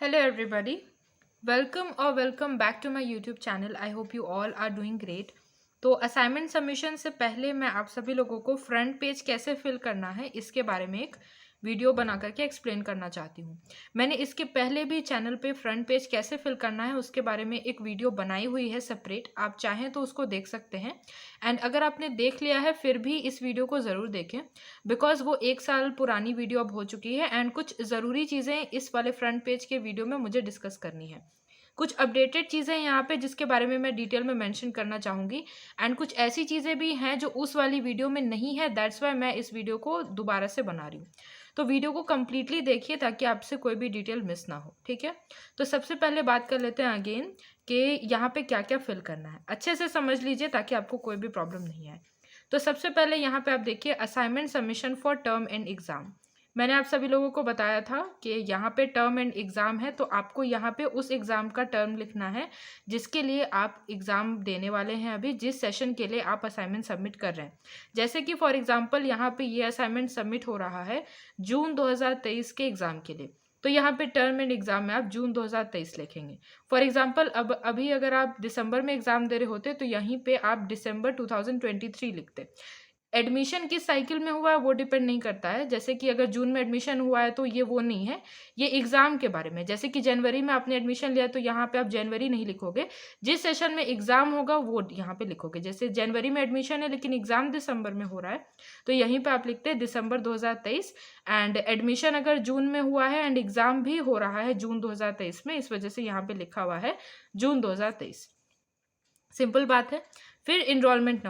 Hello, everybody. Welcome back to my YouTube channel. I hope you all are doing great. तो assignment submission से पहले मैं आप सभी लोगों को फ्रंट पेज कैसे फिल करना है इसके बारे में एक वीडियो बना करके एक्सप्लेन करना चाहती हूँ। मैंने इसके पहले भी चैनल पे फ्रंट पेज कैसे फिल करना है उसके बारे में एक वीडियो बनाई हुई है सेपरेट, आप चाहें तो उसको देख सकते हैं। एंड अगर आपने देख लिया है फिर भी इस वीडियो को ज़रूर देखें, बिकॉज वो 1 साल पुरानी वीडियो अब हो चुकी है एंड कुछ ज़रूरी चीज़ें इस वाले फ्रंट पेज के वीडियो में मुझे डिस्कस करनी है। कुछ अपडेटेड चीज़ें यहाँ पे जिसके बारे में मैं डिटेल में मेंशन करना चाहूँगी एंड कुछ ऐसी चीज़ें भी हैं जो उस वाली वीडियो में नहीं है, दैट्स वाई मैं इस वीडियो को दोबारा से बना रही हूँ। तो वीडियो को कम्प्लीटली देखिए ताकि आपसे कोई भी डिटेल मिस ना हो, ठीक है। तो सबसे पहले बात कर लेते हैं अगेन कि यहाँ पे क्या क्या फिल करना है, अच्छे से समझ लीजिए ताकि आपको कोई भी प्रॉब्लम नहीं आए। तो सबसे पहले यहाँ पे आप देखिए assignment submission for term and exam. मैंने आप सभी लोगों को बताया था कि यहाँ पे टर्म एंड एग्ज़ाम है, तो आपको यहाँ पे उस एग्ज़ाम का टर्म लिखना है जिसके लिए आप एग्ज़ाम देने वाले हैं, अभी जिस सेशन के लिए आप असाइनमेंट सबमिट कर रहे हैं। जैसे कि फॉर एग्ज़ाम्पल यहाँ पे ये असाइनमेंट सबमिट हो रहा है जून 2023 के एग्ज़ाम के लिए, तो यहाँ पे टर्म एंड एग्ज़ाम में आप जून 2023 लिखेंगे। फॉर एग्ज़ाम्पल अभी अगर आप दिसंबर में एग्ज़ाम दे रहे होते तो यहीं पे आप दिसंबर 2023 लिखते। एडमिशन किस साइकिल में हुआ है वो डिपेंड नहीं करता है, जैसे कि अगर जून में एडमिशन हुआ है तो ये वो नहीं है, ये एग्ज़ाम के बारे में। जैसे कि जनवरी में आपने एडमिशन लिया तो यहाँ पे आप जनवरी नहीं लिखोगे, जिस सेशन में एग्ज़ाम होगा वो यहाँ पे लिखोगे। जैसे जनवरी में एडमिशन है लेकिन एग्ज़ाम दिसंबर में हो रहा है तो यहीं पे आप लिखते हैं दिसंबर 2023। एंड एडमिशन अगर जून में हुआ है एंड एग्ज़ाम भी हो रहा है जून 2023 में, इस वजह से यहाँ पे लिखा हुआ है जून 2023। सिंपल बात है। फिर इनरोलमेंट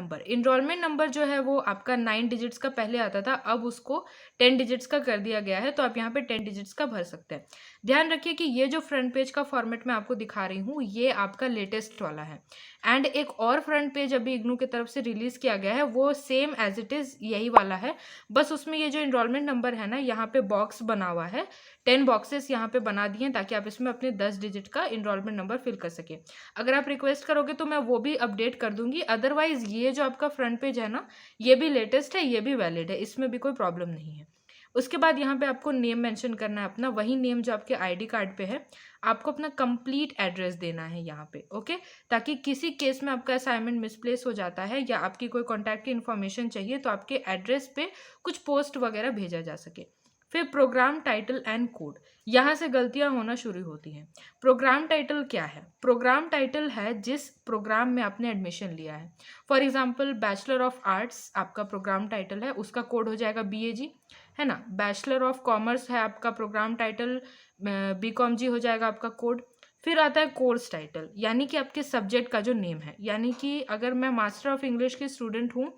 नंबर जो है वो आपका 9 डिजिट्स का पहले आता था, अब उसको 10 डिजिट्स का कर दिया गया है, तो आप यहाँ पे 10 डिजिट्स का भर सकते हैं। ध्यान रखिए कि ये जो फ्रंट पेज का फॉर्मेट मैं आपको दिखा रही हूँ ये आपका लेटेस्ट वाला है। एंड एक और फ्रंट पेज अभी इग्नू की तरफ से रिलीज़ किया गया है, वो सेम एज इट इज़ यही वाला है, बस उसमें ये जो इनरोलमेंट नंबर है ना यहाँ पे बॉक्स बना हुआ है, 10 बॉक्सेस यहाँ पे बना दिए हैं ताकि आप इसमें अपने 10 डिजिट का इनरोलमेंट नंबर फिल कर सकें। अगर आप रिक्वेस्ट करोगे तो मैं वो भी अपडेट कर दूंगी, अदरवाइज ये जो आपका फ्रंट पेज है ना ये भी लेटेस्ट है, ये भी वैलिड है, इसमें भी कोई प्रॉब्लम नहीं है। उसके बाद यहाँ पे आपको नेम मेंशन करना है अपना, वही नेम जो आपके आईडी कार्ड पे है। आपको अपना कंप्लीट एड्रेस देना है यहाँ पे, ओके, ताकि किसी केस में आपका असाइनमेंट मिसप्लेस हो जाता है या आपकी कोई कॉन्टैक्ट की इन्फॉर्मेशन चाहिए तो आपके एड्रेस पे कुछ पोस्ट वगैरह भेजा जा सके। फिर प्रोग्राम टाइटल एंड कोड, यहाँ से गलतियाँ होना शुरू होती हैं। प्रोग्राम टाइटल क्या है? प्रोग्राम टाइटल है जिस प्रोग्राम में आपने एडमिशन लिया है। For example bachelor of arts आपका प्रोग्राम टाइटल है, उसका कोड हो जाएगा BAG, है ना। बैचलर ऑफ कॉमर्स है आपका प्रोग्राम टाइटल, BCom हो जाएगा आपका कोड। फिर आता है कोर्स टाइटल, यानी कि आपके सब्जेक्ट का जो नेम है, यानी कि अगर मैं मास्टर ऑफ इंग्लिश की स्टूडेंट हूँ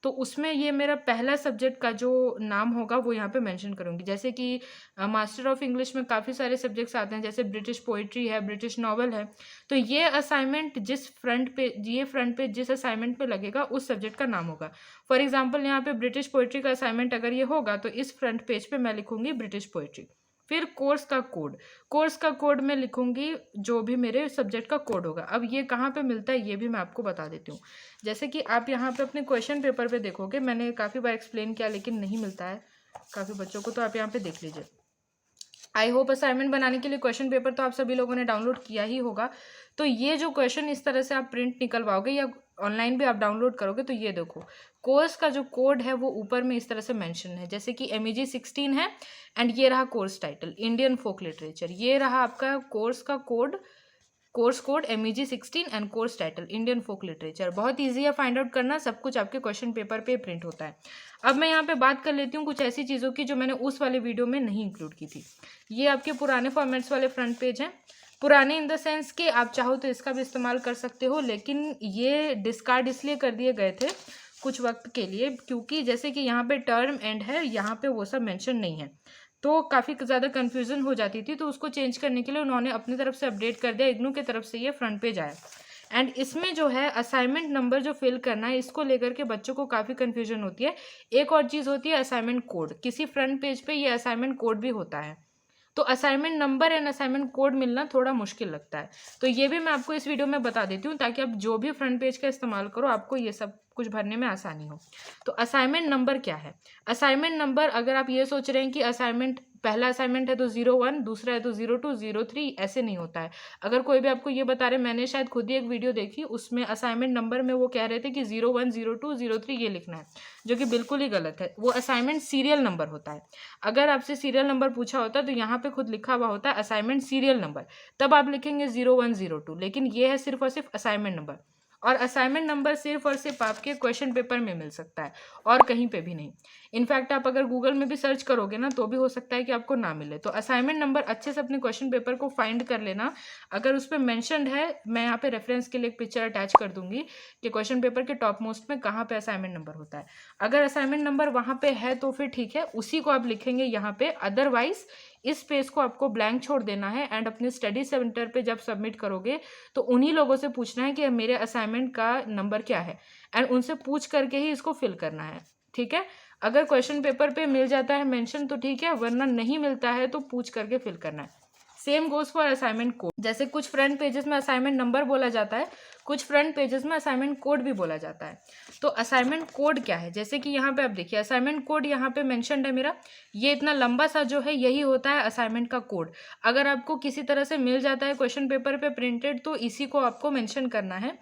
तो उसमें ये मेरा पहला सब्जेक्ट का जो नाम होगा वो यहाँ पे मेंशन करूँगी। जैसे कि मास्टर ऑफ इंग्लिश में काफ़ी सारे सब्जेक्ट्स आते हैं, जैसे ब्रिटिश पोइट्री है, ब्रिटिश नॉवल है, तो ये असाइनमेंट फ्रंट पे जिस असाइनमेंट पे लगेगा उस सब्जेक्ट का नाम होगा। फॉर एग्जांपल यहाँ पे ब्रिटिश पोइट्री का असाइनमेंट अगर ये होगा तो इस फ्रंट पेज पे मैं लिखूंगी ब्रिटिश पोइट्री। फिर कोर्स का कोड मैं लिखूंगी जो भी मेरे सब्जेक्ट का कोड होगा। अब ये कहाँ पे मिलता है ये भी मैं आपको बता देती हूँ। जैसे कि आप यहाँ पे अपने क्वेश्चन पेपर पे देखोगे, मैंने काफ़ी बार एक्सप्लेन किया लेकिन नहीं मिलता है काफ़ी बच्चों को, तो आप यहाँ पे देख लीजिए। आई होप असाइनमेंट बनाने के लिए क्वेश्चन पेपर तो आप सभी लोगों ने डाउनलोड किया ही होगा। तो ये जो क्वेश्चन इस तरह से आप प्रिंट निकलवाओगे या ऑनलाइन भी आप डाउनलोड करोगे तो ये देखो कोर्स का जो कोड है वो ऊपर में इस तरह से मेंशन है, जैसे कि MEG 16 है एंड ये रहा course title Indian folk literature, ये रहा आपका course code MEG 16 and course title Indian folk literature. बहुत ईजी है फाइंड आउट करना, सब कुछ आपके क्वेश्चन पेपर पे प्रिंट होता है। अब मैं यहाँ पे बात कर लेती हूँ कुछ ऐसी चीज़ों की जो मैंने उस वाले वीडियो में नहीं इंक्लूड की थी। ये आपके पुराने फॉर्मेट्स वाले फ्रंट पेज हैं, पुराने इन द सेंस कि आप चाहो तो इसका भी इस्तेमाल कर सकते हो, लेकिन ये डिस्कार्ड इसलिए कर दिए गए थे कुछ वक्त के लिए क्योंकि जैसे कि यहाँ पे टर्म एंड है, यहाँ पे वो सब मेंशन नहीं है, तो काफ़ी ज़्यादा कन्फ्यूज़न हो जाती थी, तो उसको चेंज करने के लिए उन्होंने अपनी तरफ से अपडेट कर दिया, इग्नू की तरफ से ये फ्रंट पेज आया। एंड इसमें जो है असाइनमेंट नंबर जो फिल करना है इसको लेकर के बच्चों को काफ़ी कन्फ्यूजन होती है। एक और चीज़ होती है असाइनमेंट कोड, किसी फ्रंट पेज पे ये असाइनमेंट कोड भी होता है, तो assignment number and assignment code मिलना थोड़ा मुश्किल लगता है, तो ये भी मैं आपको इस वीडियो में बता देती हूँ ताकि आप जो भी फ्रंट पेज का इस्तेमाल करो आपको ये सब कुछ भरने में आसानी हो। तो असाइनमेंट नंबर क्या है? असाइनमेंट नंबर, अगर आप ये सोच रहे हैं कि असाइनमेंट पहला असाइनमेंट है तो 01, दूसरा है तो 02, 03, ऐसे नहीं होता है। अगर कोई भी आपको ये बता रहे, मैंने शायद खुद ही एक वीडियो देखी, उसमें असाइनमेंट नंबर में वो कह रहे थे कि 01, 02, 03 ये लिखना है, जो कि बिल्कुल ही गलत है। वो असाइनमेंट सीरियल नंबर होता है। अगर आपसे सीरियल नंबर पूछा होता तो यहाँ पे खुद लिखा हुआ होता है असाइनमेंट सीरियल नंबर, तब आप लिखेंगे 01, 02, लेकिन ये है सिर्फ और सिर्फ असाइनमेंट नंबर। और असाइनमेंट नंबर सिर्फ और सिर्फ आपके क्वेश्चन पेपर में मिल सकता है और कहीं पे भी नहीं। इनफैक्ट आप अगर गूगल में भी सर्च करोगे ना तो भी हो सकता है कि आपको ना मिले। तो असाइनमेंट नंबर अच्छे से अपने क्वेश्चन पेपर को फाइंड कर लेना। अगर उस पर मैंशनड है, मैं यहाँ पे रेफरेंस के लिए एक पिक्चर अटैच कर दूंगी कि क्वेश्चन पेपर के टॉप मोस्ट में कहाँ पे असाइनमेंट नंबर होता है। अगर असाइनमेंट नंबर वहाँ पे है तो फिर ठीक है, उसी को आप लिखेंगे यहाँ पे। अदरवाइज इस पेज को आपको ब्लैंक छोड़ देना है एंड अपने स्टडी सेंटर पे जब सबमिट करोगे तो उन्हीं लोगों से पूछना है कि मेरे असाइनमेंट का नंबर क्या है, एंड उनसे पूछ करके ही इसको फिल करना है। ठीक है, अगर क्वेश्चन पेपर पे मिल जाता है मेंशन तो ठीक है, वरना नहीं मिलता है तो पूछ करके फिल करना है। Same goes for assignment code. जैसे कुछ फ्रंट पेजेस में असाइनमेंट नंबर बोला जाता है, कुछ फ्रंट पेजेस में असाइनमेंट कोड भी बोला जाता है। तो असाइनमेंट कोड क्या है, जैसे कि यहाँ पे आप देखिए असाइनमेंट कोड यहाँ पे मेंशन्ड है मेरा, ये इतना लंबा सा जो है यही होता है असाइनमेंट का कोड। अगर आपको किसी तरह से मिल जाता है क्वेश्चन पेपर पे प्रिंटेड तो इसी को आपको मेंशन करना है।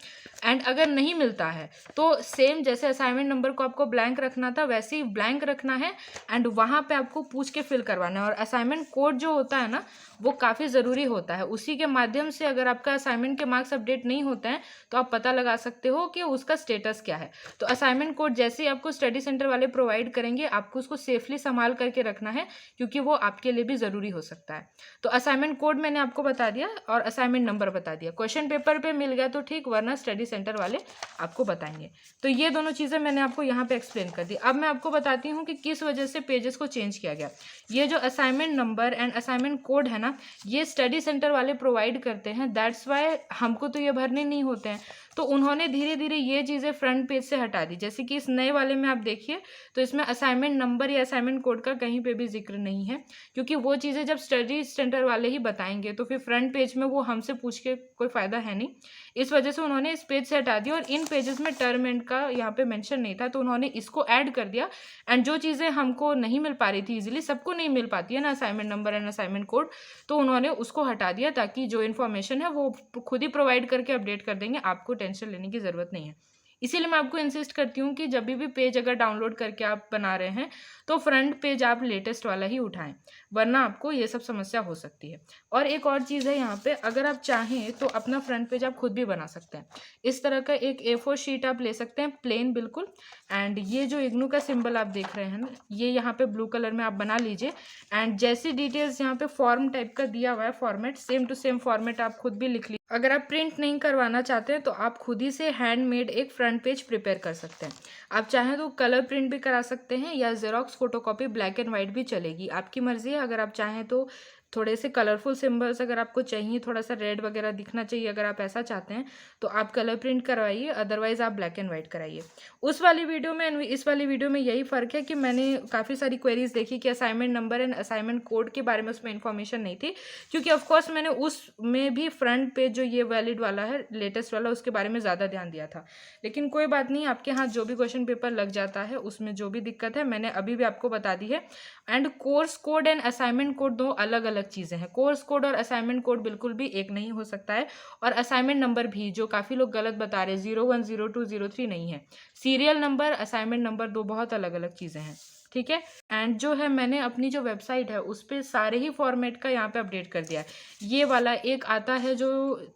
एंड अगर नहीं मिलता है तो सेम जैसे असाइनमेंट नंबर को आपको ब्लैंक रखना था वैसे ही ब्लैंक रखना है एंड वहाँ पे आपको पूछ के फिल करवाना है। और असाइनमेंट कोड जो होता है ना वो काफ़ी ज़रूरी होता है, उसी के माध्यम से अगर आपका असाइनमेंट के मार्क्स अपडेट नहीं होते हैं तो आप पता लगा सकते हो कि उसका स्टेटस क्या है। तो असाइनमेंट कोड जैसे ही आपको स्टडी सेंटर वाले प्रोवाइड करेंगे आपको उसको सेफली संभाल करके रखना है, क्योंकि वो आपके लिए भी ज़रूरी हो सकता है। तो असाइनमेंट कोड मैंने आपको बता दिया और असाइनमेंट नंबर बता दिया। क्वेश्चन पेपर पे मिल गया तो ठीक, वरना स्टडी सेंटर वाले आपको बताएंगे। तो ये दोनों चीज़ें मैंने आपको यहाँ पे एक्सप्लेन कर दी। अब मैं आपको बताती हूँ कि किस वजह से पेजेस को चेंज किया गया। ये जो assignment number and assignment code है ना, ये स्टडी सेंटर वाले प्रोवाइड करते हैं, दैट्स वाई हमको तो ये भरने नहीं होते हैं। तो उन्होंने धीरे धीरे ये चीज़ें फ्रंट पेज से हटा दी। जैसे कि इस नए वाले में आप देखिए तो इसमें असाइनमेंट नंबर या असाइनमेंट कोड का कहीं पे भी जिक्र नहीं है, क्योंकि वो चीज़ें जब स्टडी सेंटर वाले ही बताएंगे तो फिर फ्रंट पेज में वो हमसे पूछ के कोई फ़ायदा है नहीं। इस वजह से उन्होंने इस पेज से हटा दिया और इन पेजेस में टर्म एंड का यहाँ पे मेंशन नहीं था तो उन्होंने इसको ऐड कर दिया। एंड जो चीज़ें हमको नहीं मिल पा रही थी इजीली, सबको नहीं मिल पाती है ना assignment number and assignment code, तो उन्होंने उसको हटा दिया ताकि जो इन्फॉर्मेशन है वो खुद ही प्रोवाइड करके अपडेट कर देंगे, आपको टेंशन लेने की ज़रूरत नहीं है। इसीलिए मैं आपको इंसिस्ट करती हूँ कि जब भी पेज अगर डाउनलोड करके आप बना रहे हैं तो फ्रंट पेज आप लेटेस्ट वाला ही उठाएं, वरना आपको ये सब समस्या हो सकती है। और एक और चीज़ है यहाँ पे, अगर आप चाहें तो अपना फ्रंट पेज आप खुद भी बना सकते हैं। इस तरह का एक A4 शीट आप ले सकते हैं, प्लेन बिल्कुल। एंड ये जो इग्नू का सिंबल आप देख रहे हैं ना, ये यहाँ पे ब्लू कलर में आप बना लीजिए। एंड जैसी डिटेल्स यहाँ पे फॉर्म टाइप का दिया हुआ है format, same to same format आप खुद भी लिख लीजिए। अगर आप प्रिंट नहीं करवाना चाहते हैं तो आप खुद ही से हैंडमेड एक फ्रंट पेज प्रिपेयर कर सकते हैं। आप चाहें तो कलर प्रिंट भी करा सकते हैं या xerox photocopy black and white भी चलेगी, आपकी मर्जी है। अगर आप चाहें तो थोड़े से कलरफुल सिंबल्स अगर आपको चाहिए, थोड़ा सा रेड वगैरह दिखना चाहिए, अगर आप ऐसा चाहते हैं तो आप कलर प्रिंट करवाइए, अदरवाइज आप ब्लैक एंड वाइट कराइए। उस वाली वीडियो में इस वाली वीडियो में यही फ़र्क है कि मैंने काफ़ी सारी क्वेरीज देखी कि assignment number and assignment code के बारे में उसमें इन्फॉर्मेशन नहीं थी, क्योंकि ऑफकोर्स मैंने उसमें भी फ्रंट पेज जो ये वैलिड वाला है लेटेस्ट वाला उसके बारे में ज़्यादा ध्यान दिया था। लेकिन कोई बात नहीं, आपके हाथ जो भी क्वेश्चन पेपर लग जाता है उसमें जो भी दिक्कत है मैंने अभी भी आपको बता दी है। And course code and assignment code दो अलग अलग चीज़ें हैं। कोर्स कोड और असाइनमेंट कोड बिल्कुल भी एक नहीं हो सकता है। और असाइनमेंट नंबर भी जो काफ़ी लोग गलत बता रहे हैं 01, 02, 03 नहीं है। सीरियल नंबर असाइनमेंट नंबर दो बहुत अलग अलग चीज़ें हैं, ठीक है। एंड जो है मैंने अपनी जो वेबसाइट है उस पर सारे ही फॉर्मेट का यहाँ पे अपडेट कर दिया है। ये वाला एक आता है जो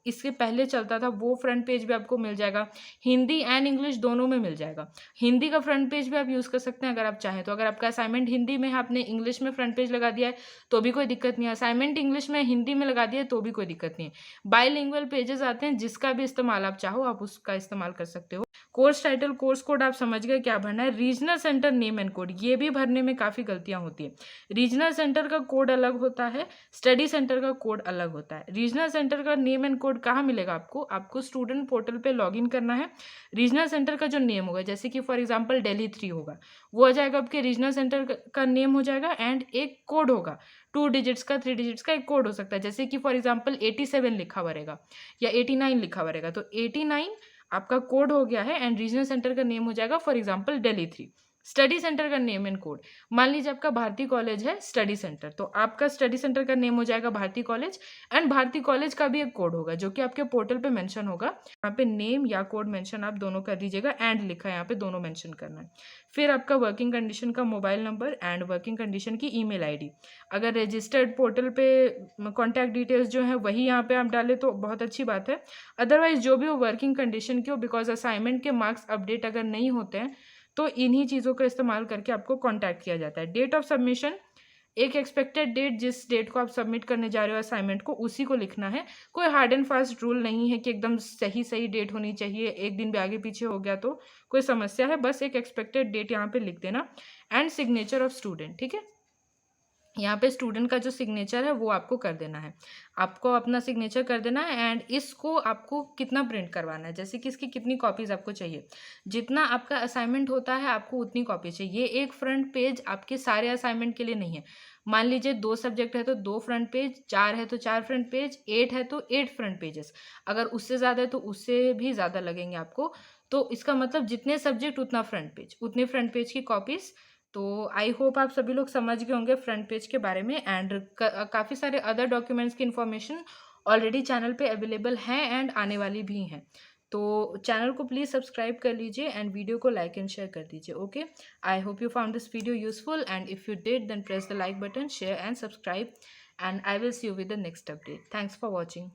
इसके पहले चलता था, वो फ्रंट पेज भी आपको मिल जाएगा, हिंदी एंड इंग्लिश दोनों में मिल जाएगा। हिंदी का फ्रंट पेज भी आप यूज़ कर सकते हैं अगर आप चाहें तो। अगर आपका असाइनमेंट हिंदी में है, आपने इंग्लिश में फ्रंट पेज लगा दिया है तो भी कोई दिक्कत नहीं है। असाइनमेंट इंग्लिश में हिंदी में लगा दिया है तो भी कोई दिक्कत नहीं है। बाइलिंगुअल पेजेस आते हैं, जिसका भी इस्तेमाल आप चाहो आप उसका इस्तेमाल कर सकते हो। कोर्स टाइटल कोर्स कोड आप समझ गए क्या भरना है। Regional centre name and code, ये भी भरने में काफ़ी गलतियां होती है। रीजनल सेंटर का कोड अलग होता है, स्टडी सेंटर का कोड अलग होता है। रीजनल सेंटर का नेम एंड कोड कहाँ मिलेगा आपको स्टूडेंट पोर्टल पे लॉगिन करना है। रीजनल सेंटर का जो नेम होगा, जैसे कि फॉर एग्जांपल दिल्ली 3 होगा, वो आ जाएगा आपके रीजनल सेंटर का नेम हो जाएगा। एंड एक कोड होगा 2 डिजिट्स का 3 डिजिट्स का एक कोड हो सकता है, जैसे कि फॉर एग्जाम्पल 87 लिखा हुआ रहेगा या 89 लिखा हुआ रहेगा, तो 89 आपका कोड हो गया है एंड रीजनल सेंटर का नेम हो जाएगा for example Delhi 3। Study centre का नेम एंड कोड, मान लीजिए आपका भारती कॉलेज है स्टडी सेंटर, तो आपका स्टडी सेंटर का नेम हो जाएगा Bharati college, and Bharati college का भी एक कोड होगा जो कि आपके पोर्टल पे मेंशन होगा। यहाँ पे नेम या कोड मेंशन आप दोनों कर दीजिएगा, एंड लिखा है यहाँ पे, दोनों मेंशन करना है। फिर आपका वर्किंग कंडीशन का mobile number and working condition की ईमेल आईडी। अगर रजिस्टर्ड पोर्टल पे कॉन्टैक्ट डिटेल्स जो है वही यहाँ पे आप डालें तो बहुत अच्छी बात है। अदरवाइज जो भी हो वर्किंग कंडीशन की हो, बिकॉज असाइनमेंट के मार्क्स अपडेट अगर नहीं होते हैं तो इन्हीं चीज़ों का इस्तेमाल करके आपको कॉन्टैक्ट किया जाता है। डेट ऑफ सबमिशन, एक एक्सपेक्टेड डेट, जिस डेट को आप सबमिट करने जा रहे हो असाइनमेंट को उसी को लिखना है। कोई हार्ड एंड फास्ट रूल नहीं है कि एकदम सही सही डेट होनी चाहिए, एक दिन भी आगे पीछे हो गया तो कोई समस्या है, बस एक एक्सपेक्टेड डेट यहाँ पे लिख देना। एंड सिग्नेचर ऑफ स्टूडेंट, ठीक है, यहाँ पे स्टूडेंट का जो सिग्नेचर है वो आपको कर देना है, आपको अपना सिग्नेचर कर देना है। एंड इसको आपको कितना प्रिंट करवाना है, जैसे कि इसकी कितनी कॉपीज़ आपको चाहिए, जितना आपका असाइनमेंट होता है आपको उतनी कॉपी चाहिए। ये एक फ्रंट पेज आपके सारे असाइनमेंट के लिए नहीं है। मान लीजिए 2 सब्जेक्ट है तो 2 फ्रंट पेज, 4 है तो 4 फ्रंट पेज, 8 है तो 8 फ्रंट पेजेस, अगर उससे ज़्यादा है तो उससे भी ज़्यादा लगेंगे आपको। तो इसका मतलब जितने सब्जेक्ट उतना फ्रंट पेज, उतने फ्रंट पेज की कॉपीज़। तो आई होप आप सभी लोग समझ गए होंगे फ्रंट पेज के बारे में। एंड काफ़ी सारे अदर डॉक्यूमेंट्स की इन्फॉर्मेशन ऑलरेडी चैनल पे अवेलेबल हैं एंड आने वाली भी हैं। तो चैनल को प्लीज़ सब्सक्राइब कर लीजिए एंड वीडियो को लाइक एंड शेयर कर दीजिए। Okay, I hope you found this video useful, and if you did then press the like button, share and subscribe, and I will see you with the next update. Thanks for watching.